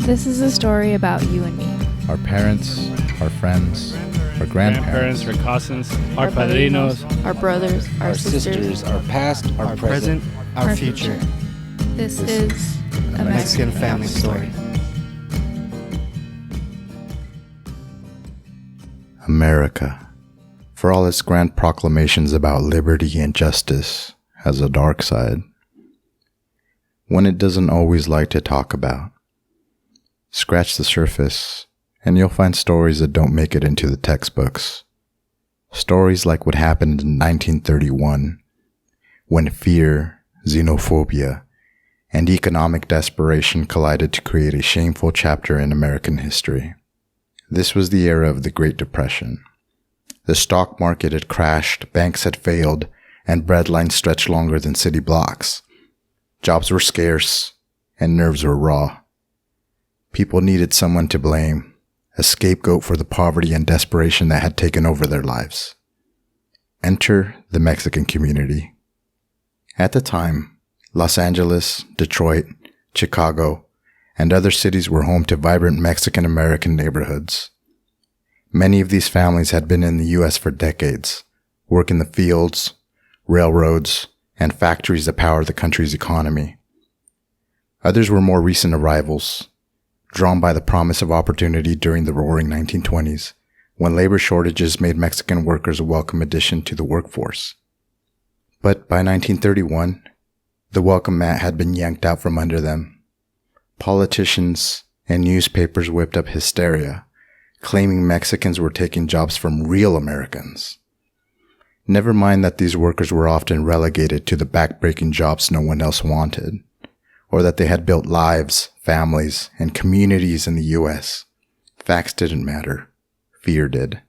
This is a story about you and me. Our parents, our friends, our grandparents, our cousins, our padrinos, our brothers, our sisters, our past, our present, our future. This is a Mexican family story. America, for all its grand proclamations about liberty and justice, has a dark side. One it doesn't always like to talk about. Scratch the surface, and you'll find stories that don't make it into the textbooks. Stories like what happened in 1931, when fear, xenophobia, and economic desperation collided to create a shameful chapter in American history. This was the era of the Great Depression. The stock market had crashed, banks had failed, and bread lines stretched longer than city blocks. Jobs were scarce, and nerves were raw. People needed someone to blame, a scapegoat for the poverty and desperation that had taken over their lives. Enter the Mexican community. At the time, Los Angeles, Detroit, Chicago, and other cities were home to vibrant Mexican-American neighborhoods. Many of these families had been in the U.S. for decades, work in the fields, railroads, and factories that power the country's economy. Others were more recent arrivals, drawn by the promise of opportunity during the roaring 1920s, when labor shortages made Mexican workers a welcome addition to the workforce. But by 1931, the welcome mat had been yanked out from under them. Politicians and newspapers whipped up hysteria, claiming Mexicans were taking jobs from real Americans. Never mind that these workers were often relegated to the backbreaking jobs no one else wanted, or that they had built lives, families, and communities in the U.S. Facts didn't matter. Fear did.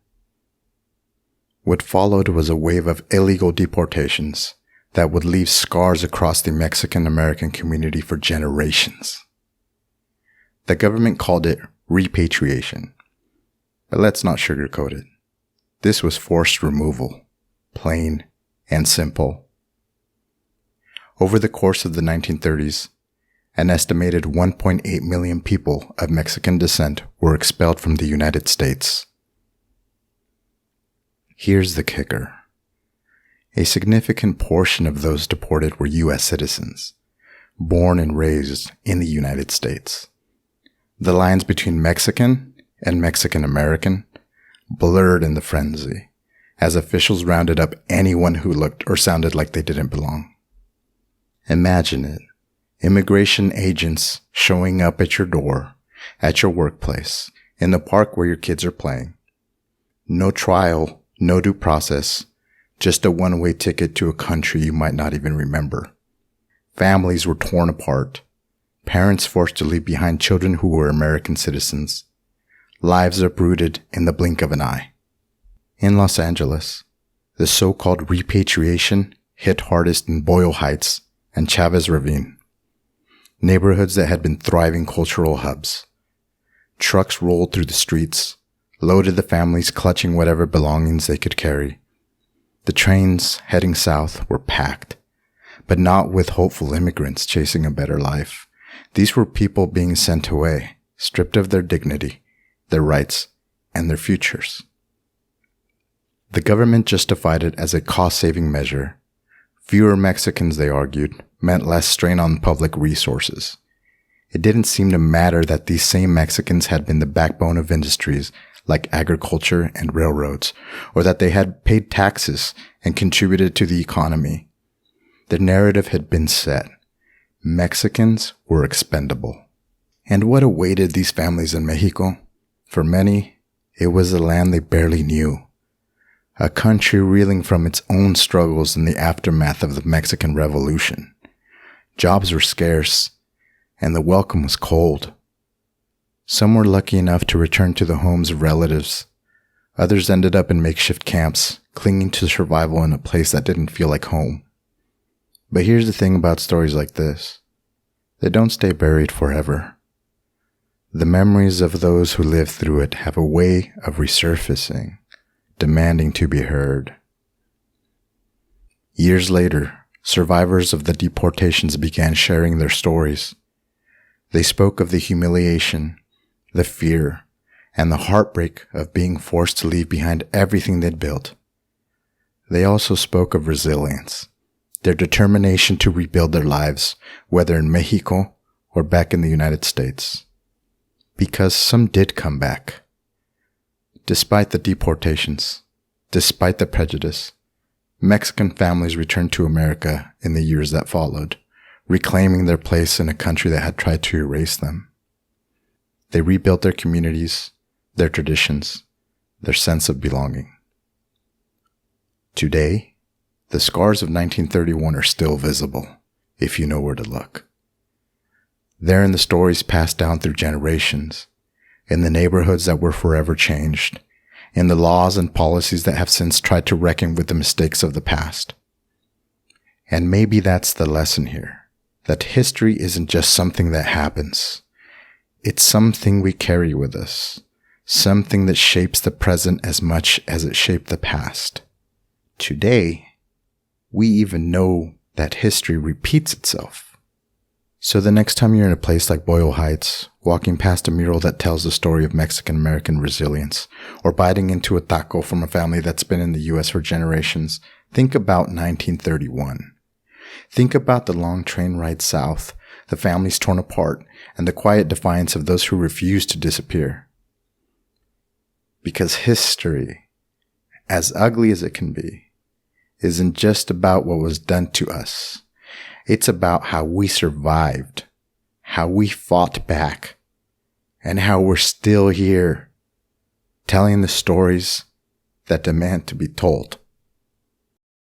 What followed was a wave of illegal deportations that would leave scars across the Mexican-American community for generations. The government called it repatriation. But let's not sugarcoat it. This was forced removal, plain and simple. Over the course of the 1930s, an estimated 1.8 million people of Mexican descent were expelled from the United States. Here's the kicker. A significant portion of those deported were U.S. citizens, born and raised in the United States. The lines between Mexican and Mexican-American blurred in the frenzy, as officials rounded up anyone who looked or sounded like they didn't belong. Imagine it. Immigration agents showing up at your door, at your workplace, in the park where your kids are playing. No trial, no due process, just a one-way ticket to a country you might not even remember. Families were torn apart, parents forced to leave behind children who were American citizens, lives uprooted in the blink of an eye. In Los Angeles, the so-called repatriation hit hardest in Boyle Heights and Chavez Ravine, neighborhoods that had been thriving cultural hubs. Trucks rolled through the streets, loaded the families clutching whatever belongings they could carry. The trains heading south were packed, but not with hopeful immigrants chasing a better life. These were people being sent away, stripped of their dignity, their rights, and their futures. The government justified it as a cost-saving measure. Fewer Mexicans, they argued, meant less strain on public resources. It didn't seem to matter that these same Mexicans had been the backbone of industries like agriculture and railroads, or that they had paid taxes and contributed to the economy. The narrative had been set. Mexicans were expendable. And what awaited these families in Mexico? For many, it was a land they barely knew. A country reeling from its own struggles in the aftermath of the Mexican Revolution. Jobs were scarce, and the welcome was cold. Some were lucky enough to return to the homes of relatives. Others ended up in makeshift camps, clinging to survival in a place that didn't feel like home. But here's the thing about stories like this. They don't stay buried forever. The memories of those who lived through it have a way of resurfacing, demanding to be heard. Years later, survivors of the deportations began sharing their stories. They spoke of the humiliation, the fear, and the heartbreak of being forced to leave behind everything they'd built. They also spoke of resilience, their determination to rebuild their lives, whether in Mexico or back in the United States. Because some did come back. Despite the deportations, despite the prejudice, Mexican families returned to America in the years that followed, reclaiming their place in a country that had tried to erase them. They rebuilt their communities, their traditions, their sense of belonging. Today, the scars of 1931 are still visible, if you know where to look. They're in the stories passed down through generations, in the neighborhoods that were forever changed, in the laws and policies that have since tried to reckon with the mistakes of the past. And maybe that's the lesson here, that history isn't just something that happens. It's something we carry with us, something that shapes the present as much as it shaped the past. Today, we even know that history repeats itself. So the next time you're in a place like Boyle Heights, walking past a mural that tells the story of Mexican-American resilience, or biting into a taco from a family that's been in the U.S. for generations, think about 1931. Think about the long train ride south, the families torn apart, and the quiet defiance of those who refused to disappear. Because history, as ugly as it can be, isn't just about what was done to us. It's about how we survived, how we fought back, and how we're still here, telling the stories that demand to be told.